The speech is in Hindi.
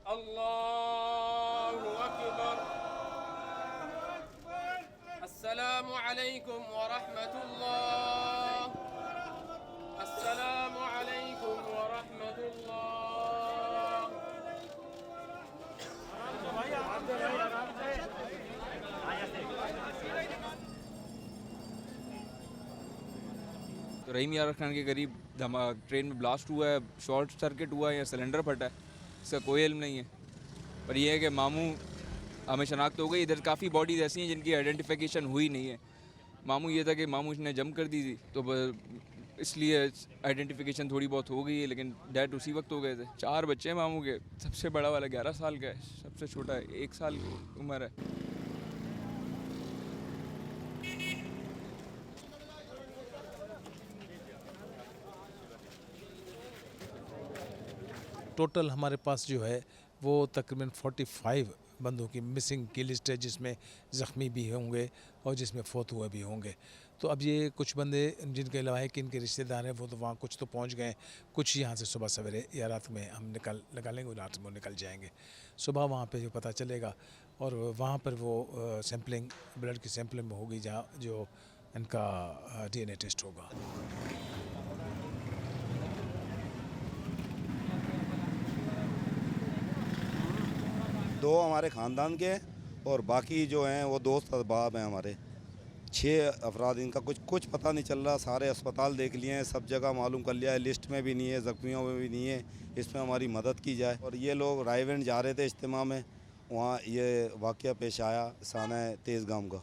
अल्लाहु अकबर। अस्सलामु अलैकुम व रहमतुल्लाह। अस्सलामु अलैकुम व रहमतुल्लाह। तो रहीम यार खान के करीब ट्रेन में ब्लास्ट हुआ है, शॉर्ट सर्किट हुआ है या सिलेंडर फटा है, इसका कोई इल्म नहीं है। पर यह है कि मामू हमें शनाख्त हो गई। इधर काफ़ी बॉडीज ऐसी हैं जिनकी आइडेंटिफिकेशन हुई नहीं है। मामू ये था कि मामू ने जम कर दी थी तो इसलिए आइडेंटिफिकेशन थोड़ी बहुत हो गई है, लेकिन डेथ उसी वक्त हो गए थे। 4 बच्चे हैं मामू के। सबसे बड़ा वाला 11 साल का है, सबसे छोटा 1 साल की उम्र है। टोटल हमारे पास जो है वो तकरीबन 45 बंदों की मिसिंग की लिस्ट है, जिसमें ज़ख्मी भी होंगे और जिसमें फौत हुए भी होंगे। तो अब ये कुछ बंदे जिनके अलावा है कि इनके रिश्तेदार हैं, वो तो वहाँ कुछ तो पहुँच गए, कुछ यहाँ से सुबह सवेरे या रात में हम निकालेंगे, रात में वो निकल जाएंगे। सुबह वहाँ पे जो पता चलेगा और वहाँ पर वो सैम्पलिंग, ब्लड की सैम्पलिंग होगी, जहाँ जो इनका DNA टेस्ट होगा। दो हमारे ख़ानदान के और बाकी जो हैं वो दोस्त अहबाब हैं हमारे। 6 अफराद, इनका कुछ पता नहीं चल रहा। सारे अस्पताल देख लिए हैं, सब जगह मालूम कर लिया है, लिस्ट में भी नहीं है, ज़ख्मियों में भी नहीं है। इसमें हमारी मदद की जाए। और ये लोग रायवेंड जा रहे थे इज्तिमा में, वहाँ ये वाक़या पेश आया साना तेज़गाम का।